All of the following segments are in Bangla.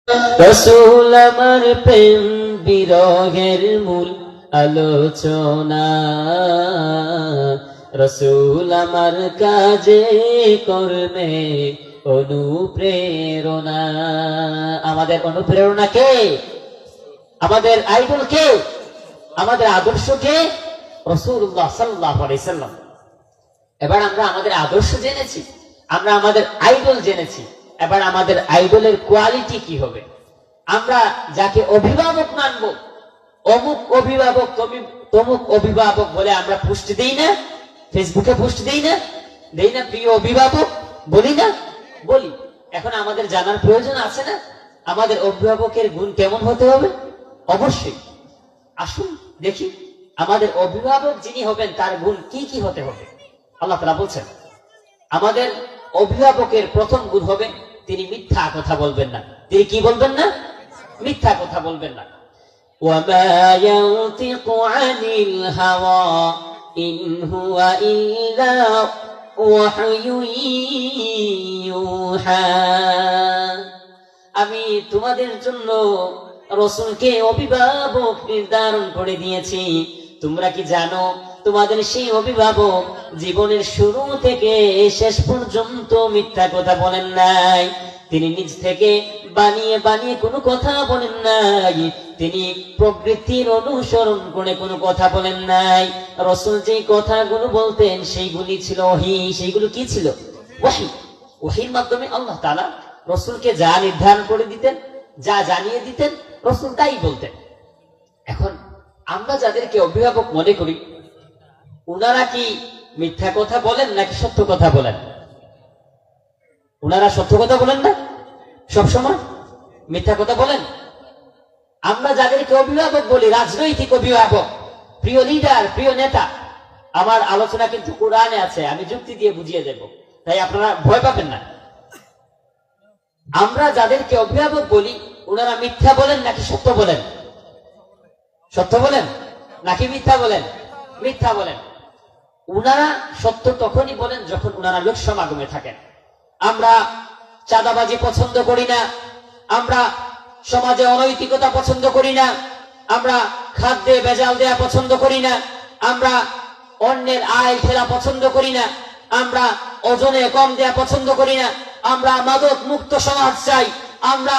রাসূল আমার প্রেম বিরহের মূল আলোচনা, রাসূল আমার কাজে কর্মে অনুপ্রেরণা। আমাদের অনুপ্রেরণা কে? আমাদের আইডল কে? আমাদের আদর্শ কে? রাসূলুল্লাহ সাল্লাল্লাহু আলাইহি সাল্লাম। এবার আমরা আমাদের আদর্শ জেনেছি, আমরা আমাদের আইডল জেনেছি, এবার আমাদের আইডলের কোয়ালিটি কি হবে? আমরা যাকে অভিভাবক মানব, অমুক অভিভাবক তমুক অভিভাবক বলে আমরা পোস্ট দেই না, ফেসবুকে পোস্ট দেই না, প্রিয় অভিভাবক বলি না? বলি। এখন আমাদের জানার প্রয়োজন আছে না আমাদের অভিভাবকের গুণ কেমন হতে হবে? অবশ্যই। আসুন দেখি আমাদের অভিভাবক যিনি হবেন তার গুণ কি কি হতে হবে। আল্লাহ তাআলা বলছেন আমাদের অভিভাবকের প্রথম গুণ হবে তিনি মিথ্যা কথা বলবেন না। তিনি কি বলবেন না? মিথ্যা কথা বলবেন না। ওয়ামা ইয়ানতিকু আনিল হাওয়া ইন হুয়া ইল্লা ওয়াহয়ুন ইউহা। আমি তোমাদের জন্য রাসূলকে অভিভাবক নির্ধারণ করে দিয়েছি। তোমরা কি জানো তোমাদের সেই অভিভাবক জীবনের শুরু থেকে শেষ পর্যন্ত মিথ্যা কথা বলেন নাই। তিনি নিজ থেকে বানিয়ে বানিয়ে কোনো কথা বলেন নাই, তিনি প্রকৃতির অনুসরণ করে কোনো কথা বলেন নাই। রাসূল যে কথাগুলো বলতেন সেইগুলি ছিল ওহী। সেইগুলো কি ছিল? ওহী। ওহীর মাধ্যমে আল্লাহ তাআলা রাসূলকে যা নির্ধারণ করে দিতেন, যা জানিয়ে দিতেন, রাসূল তাই বলতেন। এখন আমরা যাদেরকে অভিভাবক মনে করি উনারা কি মিথ্যা কথা বলেন নাকি সত্য কথা বলেন? উনারা সত্য কথা বলেন না, সবসময় মিথ্যা কথা বলেন। আমরা যাদেরকে অভিভাবক বলি, রাজনৈতিক অভিভাবক, প্রিয় লিডার, প্রিয় নেতা, আমার আলোচনা কিন্তু কোরআনে আছে, আমি যুক্তি দিয়ে বুঝিয়ে দেব, তাই আপনারা ভয় পাবেন না। আমরা যাদেরকে অভিভাবক বলি উনারা মিথ্যা বলেন নাকি সত্য বলেন? সত্য বলেন নাকি মিথ্যা বলেন? মিথ্যা বলেন। উনারা সত্য তখনই বলেন যখন উনারা লোক সমাগমে থাকেন। আমরা চাঁদাবাজি পছন্দ করি না, আমরা সমাজে অনৈতিকতা পছন্দ করি না, আমরা খাদ্যে ভেজাল দেয়া পছন্দ করি না, আমরা অন্যের আয় ফেলা পছন্দ করি না, আমরা ওজনে কম দেয়া পছন্দ করি না, আমরা মাদক মুক্ত সমাজ চাই, আমরা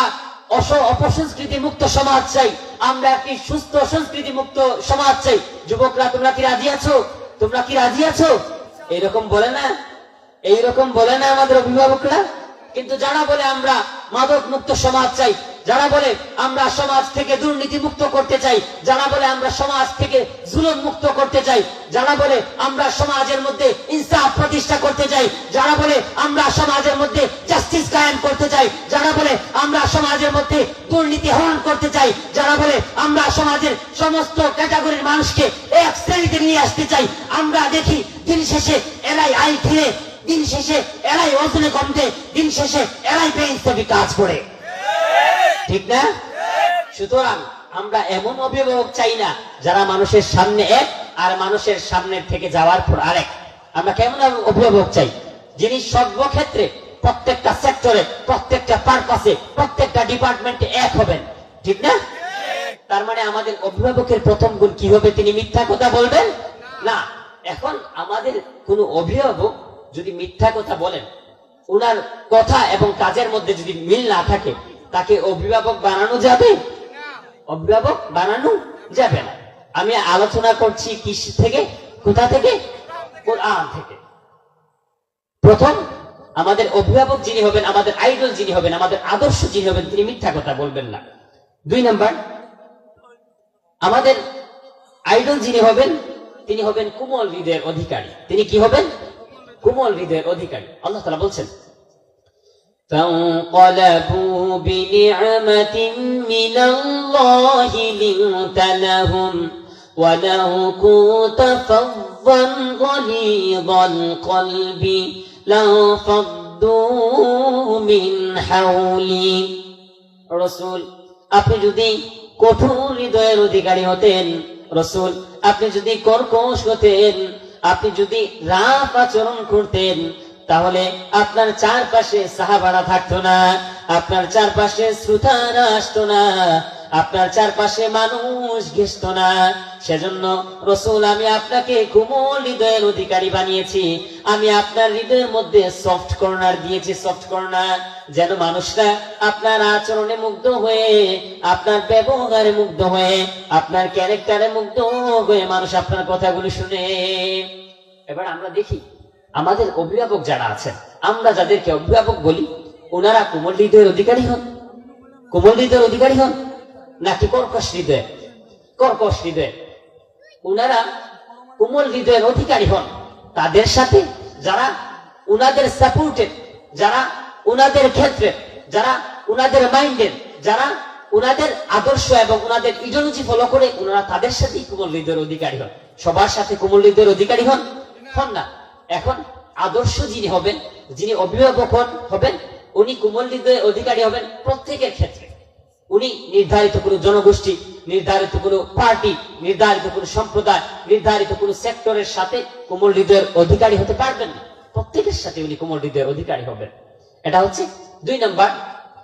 অপসংস্কৃতি মুক্ত সমাজ চাই, আমরা একটি সুস্থ সংস্কৃতি মুক্ত সমাজ চাই। যুবকরা তোমরা কি রাজি আছো? তোমরা কি রাজি আছো? এইরকম বলে না, এইরকম বলে না আমাদের অভিভাবকরা। কিন্তু যারা বলে আমরা মাদক মুক্ত সমাজ চাই, যারা বলে আমরা সমাজ থেকে দুর্নীতি মুক্ত করতে চাই, যারা বলে আমরা সমাজ থেকে জুলুম মুক্ত করতে চাই, যারা বলে আমরা সমাজের মধ্যে ইনসাফ প্রতিষ্ঠা করতে চাই, যারা বলে আমরা সমাজের মধ্যে জাস্টিস কায়েম করতে চাই, যারা বলে আমরা সমাজের মধ্যে দুর্নীতি হরণ করতে চাই, যারা বলে আমরা সমাজের সমস্ত ক্যাটাগরির মানুষকে এক শ্রেণীতে নিয়ে আসতে চাই, আমরা দেখি দিন শেষে এরাই আই ফিরে, দিন শেষে এরাই ওজনে কমতে, দিন শেষে এরাই বেইনসাফি কাজ করে। ঠিক না? সুতরাং আমরা এমন অভিভাবক চাই না যারা মানুষের সামনে এক আর মানুষের সামনে থেকে যাওয়ার পর আরেক। আমরা কেমন অভিভাবক চাই? যিনি সর্বক্ষেত্রে, প্রত্যেকটা সেক্টরে, প্রত্যেকটা পারপাসে, প্রত্যেকটা ডিপার্টমেন্টে এক হবেন। ঠিক না? তার মানে আমাদের অভিভাবকের প্রথম গুণ কি হবে? তিনি মিথ্যা কথা বলবেন না। এখন আমাদের কোন অভিভাবক যদি মিথ্যা কথা বলেন, ওনার কথা এবং কাজের মধ্যে যদি মিল না থাকে, তাকে অভিভাবক বানানো যাবে? অভিভাবক বানানো যাবে না। আমি আলোচনা করছি কিস থেকে, কোথা থেকে? কোরআন থেকে। প্রথম আমাদের অভিভাবক যিনি হবেন, আমাদের আইডল যিনি হবেন, আমাদের আদর্শ যিনি হবেন, তিনি মিথ্যা কথা বলবেন না। 2 নাম্বার, আমাদের আইডল যিনি হবেন তিনি হবেন কোমল হৃদয়ের অধিকারী। তিনি কি হবেন? কোমল হৃদয়ের অধিকারী। আল্লাহ তাআলা বলছেন فانقلبوا بنعمة من الله لنت لهم ولو كنت فظا غليظ القلب لانفضوا من حولك। রাসূল আপনি যদি কঠোর হৃদয়ের অধিকারী হতেন, রাসূল আপনি যদি কর্কশ হতেন, আপনি যদি রাফ আচরণ করতেন, তাহলে আপনার চারপাশে সাহাবারা থাকতো না, আপনার চারপাশে শ্রোতারা আসতো না, আপনার চারপাশে মানুষ ঘেসত না। সেজন্য রসুল আমি আপনাকে কোমল হৃদয়ের অধিকারী বানিয়েছি। আমি আপনার হৃদয়ের মধ্যে সফট কর্নার দিয়েছি, সফট কর্নার, যেন মানুষরা আপনার আচরণে মুগ্ধ হয়ে, আপনার ব্যবহারে মুগ্ধ হয়ে, আপনার ক্যারেক্টারে মুগ্ধ হয়ে মানুষ আপনার কথাগুলি শুনে। এবার আমরা দেখি আমাদের অভিভাবক যারা আছেন, আমরা যাদেরকে অভিভাবক বলি, ওনারা কোমল হৃদয়ের অধিকারী হন, কোমল হৃদয়ের অধিকারী হন নাকি কর্কশ হৃদয়? কর্কশ হৃদয়। ওনারা কোমল হৃদয়ের অধিকারী হন তাদের সাথে যারা উনাদের সাপোর্টেড, যারা উনাদের ক্ষেত্রে, যারা উনাদের মাইন্ডের, যারা উনাদের আদর্শ এবং উনাদের ইডিওলজি ফলো করে, ওনারা তাদের সাথেই কোমল হৃদয়ের অধিকারী হন। সবার সাথে কোমল হৃদয়ের অধিকারী হন না। এখন আদর্শ যিনি হবেন, যিনি অভিভাবক হবেন, উনি কোমল হৃদয়ের অধিকারী হবেন প্রত্যেকের ক্ষেত্রে। উনি নির্ধারিত কোন জনগোষ্ঠী, নির্ধারিত কোন পার্টি, নির্ধারিত কোন সম্প্রদায়, নির্ধারিত কোন সেক্টরের সাথে কোমল হৃদয়ের অধিকারী হতে পারবেন না। প্রত্যেকের সাথে উনি কোমল হৃদয়ের অধিকারী হবেন। এটা হচ্ছে 2 নাম্বার,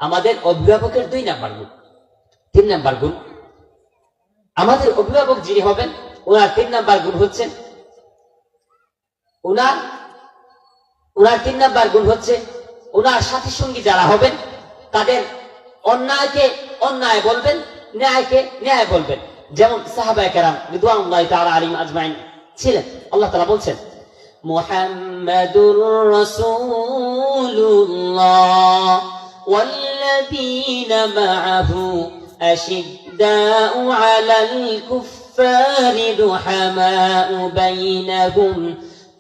আমাদের অভিভাবকের 2 নাম্বার গুণ। 3 নাম্বার গুণ, আমাদের অভিভাবক যিনি হবেন ওনার 3 নাম্বার গুণ হচ্ছে, ওনার 3 নাম্বার গুণ হচ্ছে ওনার সাথী সঙ্গী যারা হবেন তাদের অন্যায়কে অন্যায় বলবেন, ন্যায়কে ন্যায় বলবেন। যেমন সাহাবায়ে কেরাম রিদওয়ানুল্লাহি তাআলা আলাইহিম আজমাইন ছিলেন। আল্লাহ তাআলা বলছেন, মুহাম্মাদুর রাসূলুল্লাহ ওয়াল্লাযীনা মাআহু আশিদ্দাউ আলাল কুফফারি রুহামাউ বাইনাহুম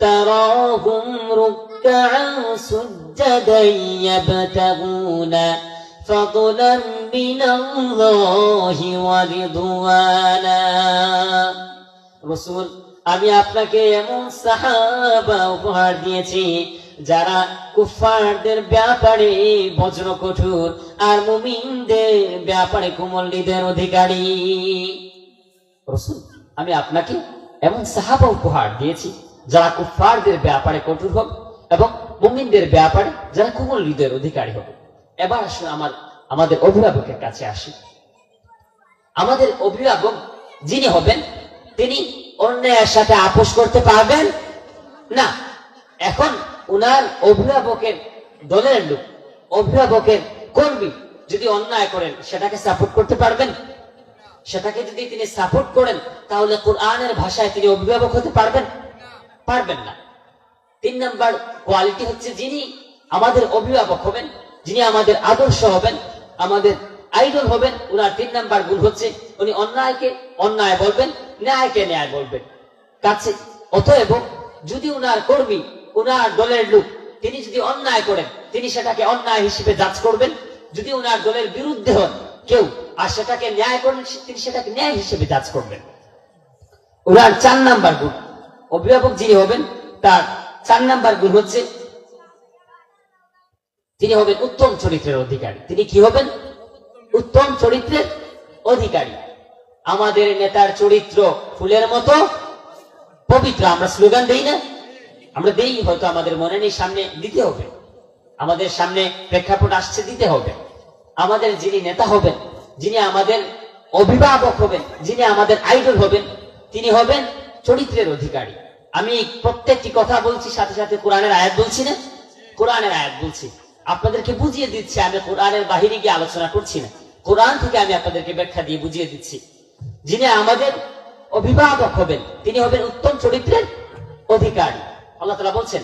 তারাহুম রুকআন সুজ্জাদান ইয়াবতাগুনা فضلا من الله ورضوانا। রাসূল আমি আপনাকে এমন সাহাবা উপহার দিয়েছি যারা কুফফারদের ব্যাপারে বজ্র কঠোর আর মুমিনদের ব্যাপারে কোমল হৃদয়ের অধিকারী। রাসূল আমি আপনাকে এমন সাহাবা উপহার দিয়েছি যারা কুফফারদের ব্যাপারে কঠোর হবে এবং মুমিনদের ব্যাপারে যারা কোমল হৃদয়ের অধিকারী হবে। এবার আসলে আমাদের অভিভাবকের কাছে আসি। আমাদের অভিভাবক যিনি হবেন তিনি অন্যের সাথে আপোষ করতে পারবেন না। এখন উনার অভিভাবকের দলের লোক, অভিভাবকের কর্মী যদি অন্যায় করেন সেটাকে সাপোর্ট করতে পারবেন? সেটাকে যদি তিনি সাপোর্ট করেন তাহলে কোরআনের ভাষায় তিনি অভিভাবক হতে পারবেন না। 3 নাম্বার কোয়ালিটি হচ্ছে যিনি আমাদের অভিভাবক হবেন, যিনি আমাদের আদর্শ হবেন, আমাদের আইডল হবেন, ওনার 3 নাম্বার গুণ হচ্ছে উনি অন্যায়কে অন্যায় বলবেন, ন্যায়কে ন্যায় বলবেন। কাছে অতএব যদি উনার কর্মী, উনার দলের লোক তিনি যদি অন্যায় করেন তিনি সেটাকে অন্যায় হিসেবে জাজ করবেন। যদি উনার দলের বিরুদ্ধে হন কেউ আর সেটাকে ন্যায় করেন তিনি সেটাকে ন্যায় হিসেবে জাজ করবেন। উনার 4 নাম্বার গুণ, অভিভাবক যিনি হবেন তার 4 নাম্বার গুণ হচ্ছে তিনি হবেন উত্তম চরিত্রের অধিকারী। তিনি কি হবেন? উত্তম চরিত্রের অধিকারী। আমাদের নেতার চরিত্র ফুলের মতো পবিত্র, আমরা স্লোগান দেই না? আমরা দেই, হয়তো আমাদের মনে নেই, সামনে দিতে হবে, আমাদের সামনে প্রেক্ষাপট আসছে, দিতে হবে। আমাদের যিনি নেতা হবেন, যিনি আমাদের অভিভাবক হবেন, যিনি আমাদের আইডল হবেন, তিনি হবেন চরিত্রের অধিকারী। আমি প্রত্যেকটি কথা বলছি সাথে সাথে কোরআনের আয়াত বলছি না? কোরআনের আয়াত বলছি, আপনাদেরকে বুঝিয়ে দিচ্ছি। আমি কোরআনের বাহিরে গিয়ে আলোচনা করছি না, কোরআন থেকে আমি আপনাদেরকে ব্যাখ্যা দিয়ে বুঝিয়ে দিচ্ছি। যিনি আমাদের অভিভাবক হবেন তিনি হবেন উত্তম চরিত্রের অধিকারী। আল্লাহ তাআলা বলছেন,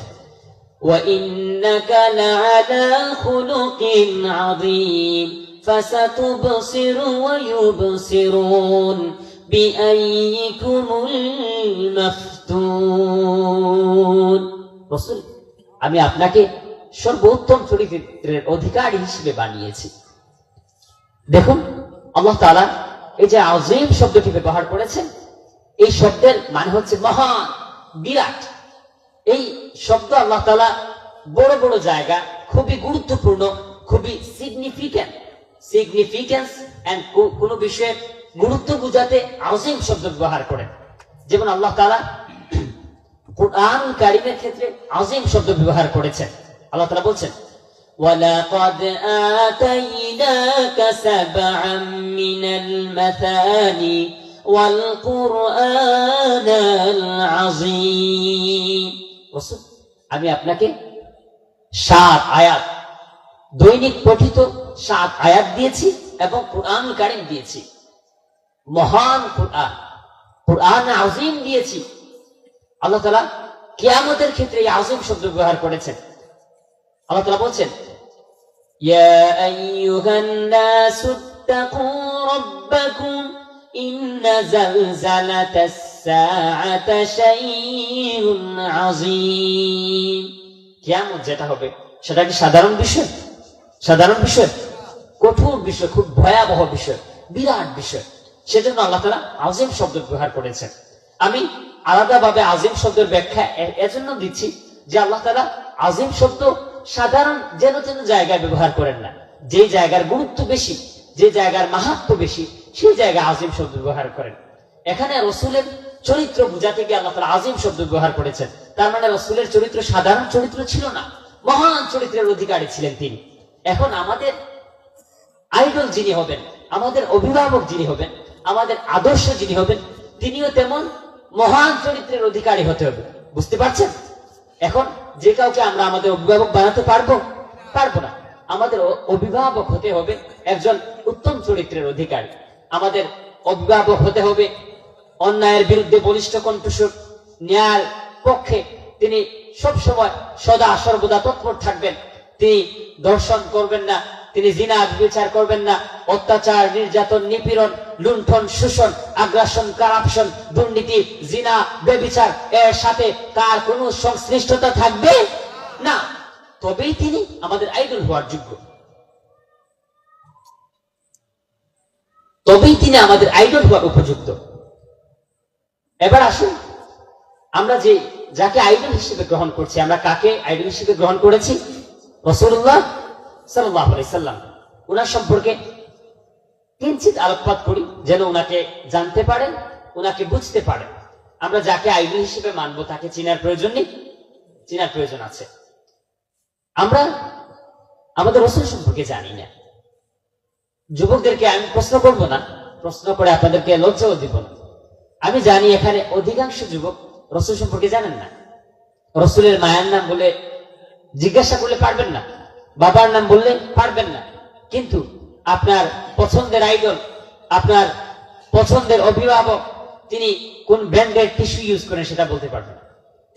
ওয়াইন্নাকা লাআলা খুলুকিন আযীম ফাসাতুবসিরু ওয়া ইউবসিরুন বিআইয়িকুমুল মাফতুন। রাসূল আমি আপনাকে সর্বোত্তম চরিত্রের অধিকারী হিসেবে বানিয়েছি। দেখুন আল্লাহ তাআলা এই যে আযীম শব্দটি ব্যবহার করেছেন, এই শব্দের মানে হচ্ছে মহান, বিরাট। এই শব্দ আল্লাহ তাআলা বড় বড় জায়গা খুবই গুরুত্বপূর্ণ, খুবই সিগনিফিকেন্স এন্ড কোন বিষয়ের গুরুত্ব বোঝাতে আযীম শব্দ ব্যবহার করেন। যেমন আল্লাহ তাআলা কুরআন কারীমের ক্ষেত্রে আযীম শব্দ ব্যবহার করেছেন। আল্লাহ তাআলা বলছেন, وَلَقَدْ آتَيْنَاكَ سَبْعًا مِنَ الْمَثَانِي وَالْقُرْآنَ الْعَظِيمَ। রাসূল, আমি আপনাকে 7 আয়াত, দৈনিক পঠিত 7 আয়াত দিয়েছি এবং কুরআনুল কারীম দিয়েছি, মহান কুরআন, কুরআন আযীম দিয়েছি। আল্লাহ তাআলা কিয়ামতের ক্ষেত্রে এই আযীম শব্দ ব্যবহার করেছেন। আল্লাহ তাআলা বলছেন, ইয়া আইয়ুহান নাসু ইত্তাকু রাব্বাকুম ইন্না যালজালাতাস সাআতি শাইউন আযীম। কিয়ামত যেটা হবে সেটা কি সাধারণ বিষয়? সাধারণ বিষয়? কঠোর বিষয়, খুব ভয়াবহ বিষয়, বিরাট বিষয়। সেজন্য আল্লাহ তাআলা আযীম শব্দ ব্যবহার করেছেন। আমি আলাদাভাবে আযীম শব্দের ব্যাখ্যা এজন্য দিচ্ছি যে আল্লাহ তাআলা আযীম শব্দ সাধারণ যেন তেন জায়গায় ব্যবহার করেন না। যে জায়গার গুরুত্ব বেশি, যে জায়গার মাহাত্ম্য বেশি, সেই জায়গায় আযীম শব্দ ব্যবহার করেন। এখানে রাসূলের চরিত্র বোঝাতে গিয়ে আল্লাহ তাআলা আযীম শব্দ ব্যবহার করেছেন। তার মানে রাসূলের চরিত্র সাধারণ চরিত্র ছিল না, মহান চরিত্রের অধিকারী ছিলেন তিনি। এখন আমাদের আইডল যিনি হবেন, আমাদের অভিভাবক যিনি হবেন, আমাদের আদর্শ যিনি হবেন, তিনিও তেমন মহান চরিত্রের অধিকারী হতে হবে। বুঝতে পারছেন? এখন যে কাউকে আমরা আমাদের অভিভাবক বানাতে পারবো না। আমাদের অভিভাবক হতে হবে একজন উত্তম চরিত্রের অধিকারী। আমাদের অভিভাবক হতে হবে অন্যায়ের বিরুদ্ধে বলিষ্ঠ কণ্ঠস্বর, ন্যায়ের পক্ষে তিনি সবসময় সদা সর্বদা তৎপর থাকবেন। তিনি দর্শন করবেন না, তিনি জিনা বিচার করবেন না, অত্যাচার, নির্যাতন, নিপীড়ন, লুণ্ঠন, শোষণ, আগ্রাসন, কারাপশন, দুর্নীতি, জিনা, ব্যভিচার এর সাথে তার কোনো সংশ্লিষ্টতা থাকবে না। তবেই তিনি আমাদের আইডল হওয়ার যোগ্য, তবেই তিনি আমাদের আইডল হওয়ার উপযুক্ত। এবার আসুন, আমরা যাকে আইডল হিসেবে গ্রহণ করছি, আমরা কাকে আইডল হিসেবে গ্রহণ করেছি? রাসূলুল্লাহ সাল্লাল্লাহু আলাইহি সাল্লাম। ওনার সম্পর্কে কিঞ্চিত আলোকপাত করি যেন ওনাকে জানতে পারেন, ওনাকে বুঝতে পারেন। আমরা যাকে আইডল হিসেবে মানব তাকে চিনার প্রয়োজন নেই? চিনার প্রয়োজন আছে। আমরা আমাদের রাসূল সম্পর্কে জানি না। যুবকদেরকে আমি প্রশ্ন করব না, প্রশ্ন করে আপনাদেরকে লজ্জাও দিব না। আমি জানি এখানে অধিকাংশ যুবক রাসূল সম্পর্কে জানেন না। রাসূলের মায়ের নাম বলে জিজ্ঞাসা করলে পারবেন না, বাবার নাম বললে পারবেন না, কিন্তু আপনার পছন্দের আইডল, আপনার পছন্দের অভিভাবক, তিনি কোন ব্র্যান্ডের টিস্যু ইউজ করেন সেটা বলতে পারবেন,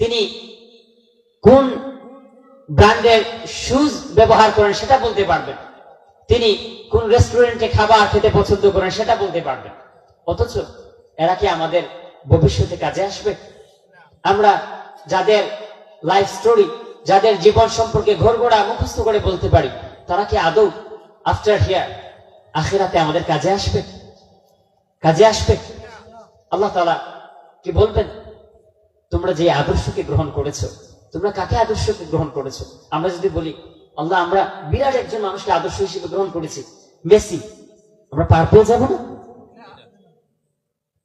তিনি কোন ব্র্যান্ডের শুজ ব্যবহার করেন সেটা বলতে পারবেন, তিনি কোন রেস্টুরেন্টে খাবার খেতে পছন্দ করেন সেটা বলতে পারবেন। অথচ এরা কি আমাদের ভবিষ্যতে কাজে আসবে? আমরা যাদের লাইফ স্টোরি, যাদের জীবন সম্পর্কে ঘোরগোড়া মুখস্থ করে বলতে পারি, তারা কি আদৌ আফটার হিয়ার আখিরাতে আমাদের কাজে আসবে? কাজে আসবে? আল্লাহ তাআলা কি বলবেন, তোমরা যে আদর্শকে গ্রহণ করেছো, তোমরা কাকে আদর্শকে গ্রহণ করেছো? আমরা যদি বলি, আল্লাহ আমরা বিরাট একজন মানুষকে আদর্শ হিসেবে গ্রহণ করেছি, মেসি, আমরা পার পেয়ে যাবো না?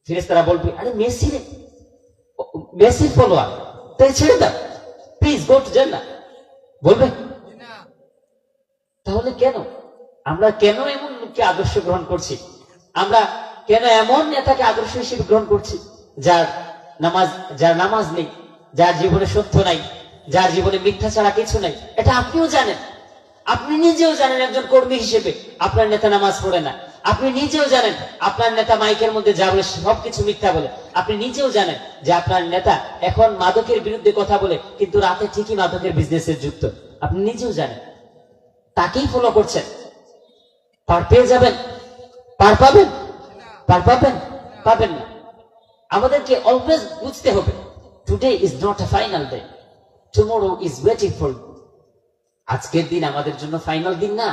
ফেরেশতারা বলবে, আরে মেসি রে, মেসির ফলোয়ার, তাই ছেড়ে দাও, প্লিজ গো টু জান্নাহ, বলবে? তাহলে কেন আমরা এমন লোককে আদর্শ গ্রহণ করছি? আমরা কেন এমন নেতাকে আদর্শ হিসেবে গ্রহণ করছি যার নামাজ নেই, যার জীবনে সত্য নাই, যার জীবনে মিথ্যা ছাড়া কিছু নাই? এটা আপনিও জানেন, আপনি নিজেও জানেন একজন কর্মী হিসেবে আপনার নেতা নামাজ পড়ে না। আপনি নিজেও জানেন আপনার নেতা মাইকের মধ্যে যা বলে সবকিছু মিথ্যা বলে। আপনি নিজেও জানেন যে আপনার নেতা এখন মাদকের বিরুদ্ধে কথা বলে, কিন্তু রাতে ঠিকই মাদকের বিজনেসে যুক্ত। আপনি নিজেও জানেন, তাকেই ফলো করছেন। পার পেয়ে যাবেন? পার পাবেন? পার পাবেন? পাবেন না। আমাদেরকে অলওয়েজ বুঝতে হবে, today is not a final day, tomorrow is waiting for you. আজকের দিন আমাদের জন্য ফাইনাল দিন না,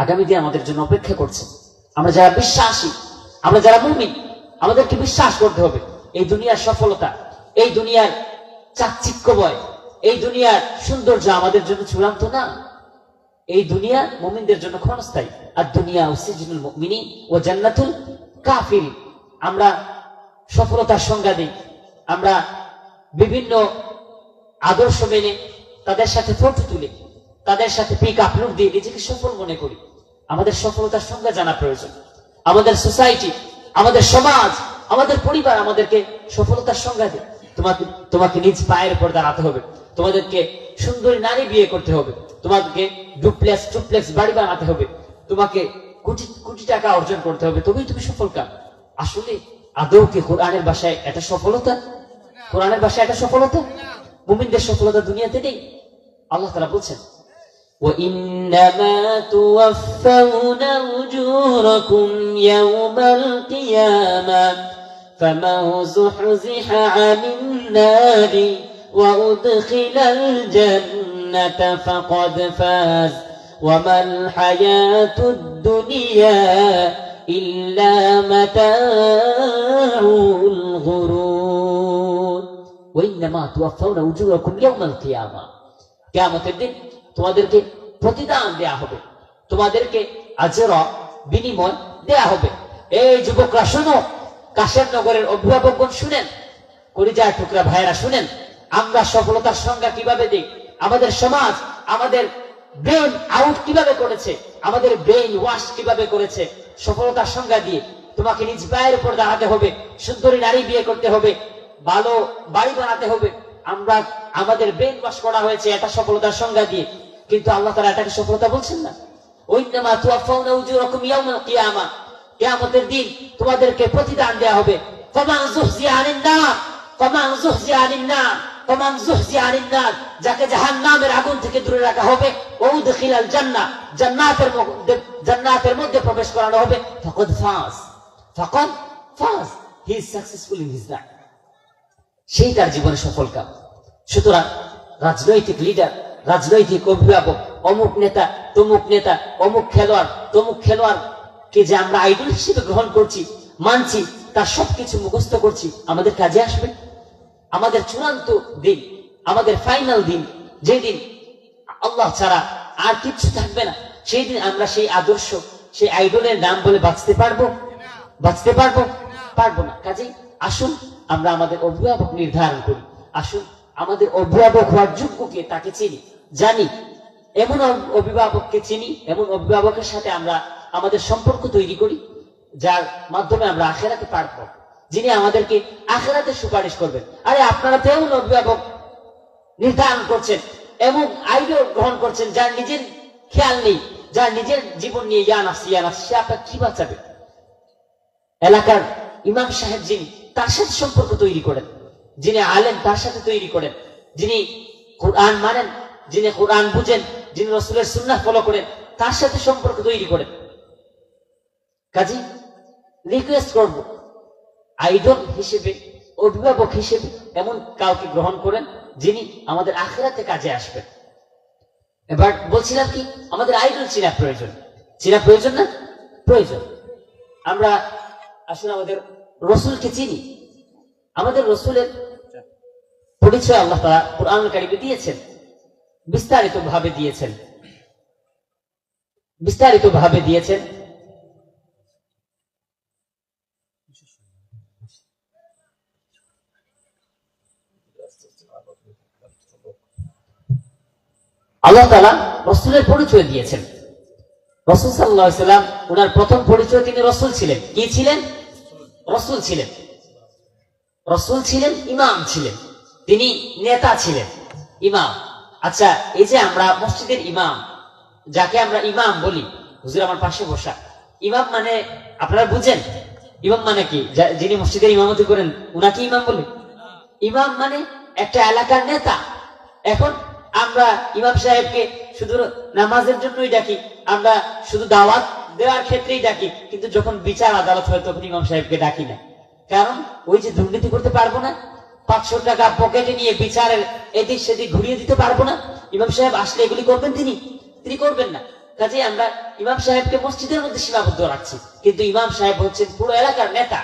আগামী দিন আমাদের জন্য অপেক্ষা করছে। আমরা যারা বিশ্বাসী, আমরা যারা মুমিন, আমাদেরকে বিশ্বাস করতে হবে এই দুনিয়ার সফলতা, এই দুনিয়ার চাকচিক্যময়, এই দুনিয়ার সৌন্দর্য আমাদের জন্য চূড়ান্ত না। এই দুনিয়া মুমিনদের জন্য ক্ষণস্থায়ী। আর দুনিয়া সিজনুল মুমিনিন ও জান্নাতুল কাফির। আমরা সফলতার সংজ্ঞা দিই, আমরা বিভিন্ন আদর্শ মেনে তাদের সাথে ফটো তুলি, তাদের সাথে পিক আপলোড দিয়ে নিজেকে সফল মনে করি। আমাদের সফলতার সংজ্ঞা জানা প্রয়োজন। আমাদের সোসাইটি, আমাদের সমাজ, আমাদের পরিবার আমাদেরকে সফলতার সংজ্ঞা দেয়। তোমাকে নিজ পায়ের উপর দাঁড়াতে হবে, তোমাদেরকে সুন্দরী নারী বিয়ে করতে হবে, তোমাকে ডুপ্লেক্স বাড়ি বানাতে হবে, তোমাকে কোটি কোটি টাকা অর্জন করতে হবে, তবেই তুমি সফল কাম। আসলে আদৌ কি কোরআনের ভাষায় এটা সফলতা? কোরআনের ভাষায় এটা সফলতা? মুমিনদের সফলতা দুনিয়াতে নেই। আল্লাহ তাআলা বলছেন, وَإِنَّمَا تُوَفَّوْنَ أُجُورَكُمْ يَوْمَ الْقِيَامَةِ فَمَنْ زُحْزِحَ عَنِ النَّارِ وَأُدْخِلَ الْجَنَّةَ فَقَدْ فَازَ وَمَا الْحَيَاةُ الدُّنْيَا إِلَّا مَتَاعُ الْغُرُورِ وَإِنَّمَا تُوَفَّوْنَ أُجُورَكُمْ يَوْمَ الْقِيَامَةِ কিয়ামতের দিন তোমাদেরকে প্রতিদান দেয়া হবে, তোমাদেরকে আজরা বিনিময় দেয়া হবে। এই যুবকরা শুনো, কাশেম নগরের অভিভাবকগণ শুনেন, কলিজার টুকরা ভাইরা শুনেন, আমরা সফলতার সংজ্ঞা কিভাবে দিই। আমাদের সমাজ আমাদের ব্রেন আউট কিভাবে করেছে, আমাদের ব্রেন ওয়াশ কিভাবে করেছে সফলতার সংজ্ঞা দিয়ে। তোমাকে নিজ পায়ের উপর দাঁড়াতে হবে, সুন্দরী নারী বিয়ে করতে হবে, ভালো বাড়ি বানাতে হবে। আমরা আমাদের ব্রেন ওয়াশ করা হয়েছে এটা সফলতার সংজ্ঞা দিয়ে, কিন্তু আল্লাহ তাআলা এটাকে সফলতা বলছেন না। ওয়াইন্নামা তুওয়াফাউনা উজুরাকুম ইয়াওমাল কিয়ামা, কিয়ামতের দিন তোমাদেরকে প্রতিদান দেয়া হবে। ফামান যুহজিয়া আনিন নার, ফামান যুহজিয়া আনিন নার, ফামান যুহজিয়া আনিন নার, যাকে জাহান্নামের আগুন থেকে দূরে রাখা হবে, ওউদখিলাল জান্নাহ, জান্নাতের মধ্যে প্রবেশ করানো হবে। ফাকাদ ফাজ, he is successful in his life, সেই তার জীবনে সফল কাম। সুতরাং রাজনৈতিক লিডার, রাজনৈতিক অভিভাবক, অমুক নেতা, তমুক নেতা, অমুক খেলোয়াড়, তমুক খেলোয়াড়কে যে আমরা আইডল হিসেবে গ্রহণ করছি, মানছি, তার সবকিছু মুখস্থ করছি, আমাদের কাজে আসবে? আমাদের চূড়ান্ত দিন, আমাদের ফাইনাল দিন, যেদিন আল্লাহ ছাড়া আর কিচ্ছু থাকবে না, সেই দিন আমরা সেই আদর্শ, সেই আইডলের নাম বলে বাঁচতে পারবো? বাঁচতে পারবো? পারবো না। কাজেই আসুন আমরা আমাদের অভিভাবক নির্ধারণ করি। আসুন আমাদের অভিভাবক হওয়ার যোগ্যকে তাকে চিনি, জানি, এমন অভিভাবককে চিনি, এমন অভিভাবকের সাথে আমরা আমাদের সম্পর্ক তৈরি করি, যার মাধ্যমে আমরা আখিরাতে পার পাবো, যিনি আমাদেরকে আখিরাতে সুপারিশ করবেন। আরে আপনারা তো এমন অভিভাবক নির্ধারণ করছেন, এমন আইডিয়া গ্রহণ করছেন যার নিজের খেয়াল নেই, যার নিজের জীবন নিয়ে ইয়া নাফসি সে আপনার কি বাঁচাবে? এলাকার ইমাম সাহেব যিনি, তার সাথে সম্পর্ক তৈরি করেন, যিনি আলেম তার সাথে তৈরি করেন, যিনি কোরআন মানেন, যিনি কোরআন বুঝেন, যিনি রাসূলের সুন্নাহ ফলো করেন, তার সাথে সম্পর্ক তৈরি করেন। কাজী রিকোয়েস্ট করব, আইডল হিসেবে, অভিভাবক হিসেবে এমন কাউকে গ্রহণ করেন যিনি আমাদের আখিরাতে কাজে আসবেন। এবার বলছিলাম কি, আমাদের আইডল চেনা প্রয়োজন। চেনা প্রয়োজন না? প্রয়োজন। আমরা আসলে আমাদের রসুলকে চিনি, আমাদের রসুলের পরিচয় আল্লাহ তাআলা কুরআনুল কারীমে দিয়েছেন, বিস্তারিত ভাবে দিয়েছেন, বিস্তারিত ভাবে দিয়েছেন। আল্লাহ তাআলা রসুলের পরিচয় দিয়েছেন। রাসূল সাল্লাল্লাহু আলাইহি ওয়াসাল্লাম ওনার প্রথম পরিচয় তিনি রসুল ছিলেন। কি ছিলেন? রসুল ছিলেন। রসুল ছিলেন, ইমাম ছিলেন, তিনি নেতা ছিলেন, ইমাম। আচ্ছা, এই যে আমরা মসজিদের ইমাম, যাকে আমরা ইমাম বলি, হুজুর আমার পাশে বসা, ইমাম মানে আপনারা বুঝেন? ইমাম মানে কি? যিনি মসজিদের ইমামতি করেন উনাকে ইমাম বলে? ইমাম মানে একটা এলাকার নেতা। এখন আমরা ইমাম সাহেবকে শুধু নামাজের জন্যই ডাকি, আমরা শুধু দাওয়াত দেওয়ার ক্ষেত্রেই ডাকি, কিন্তু যখন বিচার আদালত হয় তখন ইমাম সাহেবকে ডাকি না। কারণ ওই যে দুর্নীতি করতে পারবো না, 500 টাকা পকেটে নিয়ে বিচারের এদিক সেদিক ঘুরিয়ে দিতে পারবো না, ইমাম সাহেব আসলে এগুলি করবেন? তিনি করবেন না। কাজে আমরা ইমাম সাহেবকে মসজিদের মধ্যে সীমাবদ্ধ রাখছি, কিন্তু ইমাম সাহেব হচ্ছেন পুরো এলাকার নেতা।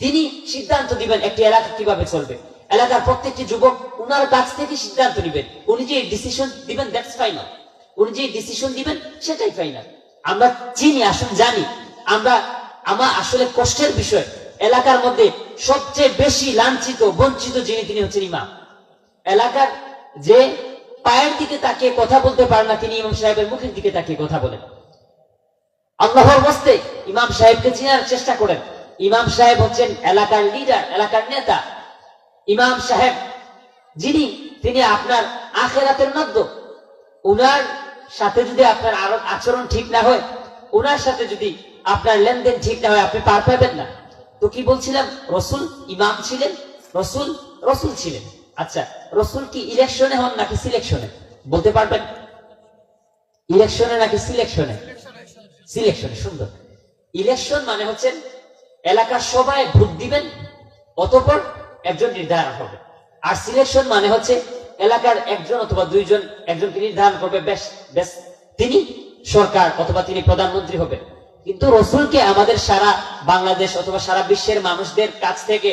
তিনি সিদ্ধান্ত দিবেন একটি এলাকা কিভাবে চলবে। এলাকার প্রত্যেকটি যুবক উনার কাছ থেকে সিদ্ধান্ত নিবেন, উনি যে ডিসিশন দিবেন দ্যাটস ফাইনাল, উনি যে ডিসিশন দিবেন সেটাই ফাইনাল। আমরা চিনি, আসুন জানি, আমার আসলে কষ্টের বিষয়, এলাকার মধ্যে সবচেয়ে বেশি লাঞ্ছিত বঞ্চিত যিনি, তিনি হচ্ছেন ইমাম। এলাকার যে পায়ের দিকে তাকিয়ে কথা বলতে পারেন না, তিনি ইমাম সাহেবের মুখের দিকে তাকিয়ে কথা বলেন। আল্লাহর ওয়াস্তে ইমাম সাহেবকে চেনার চেষ্টা করেন। ইমাম সাহেব হচ্ছেন এলাকার লিডার, এলাকার নেতা। ইমাম সাহেব যিনি, তিনি আপনার আখিরাতের নদ্য। উনার সাথে যদি আপনার আচরণ ঠিক না হয়, উনার সাথে যদি আপনার লেনদেন ঠিক না হয়, আপনি পার পাবেন না। তো কি বলছিলাম, রসুল ইমাম ছিলেন, রসুল ছিলেন। আচ্ছা, রসুল কি ইলেকশনে হন নাকি সিলেকশনে বলতে পারবেন? ইলেকশনে নাকি সিলেকশনে? সিলেকশনে। সুন্দর। ইলেকশন মানে হচ্ছেন এলাকার সবাই ভোট দিবেন, অতঃপর একজন নির্ধারণ হবে। আর সিলেকশন মানে হচ্ছে এলাকার একজন অথবা দুইজন একজনকে নির্ধারণ করবে, বেশ বেশ তিনি সরকার অথবা তিনি প্রধানমন্ত্রী হবে। কিন্তু রসুলকে আমাদের সারা বাংলাদেশ অথবা সারা বিশ্বের মানুষদের কাছ থেকে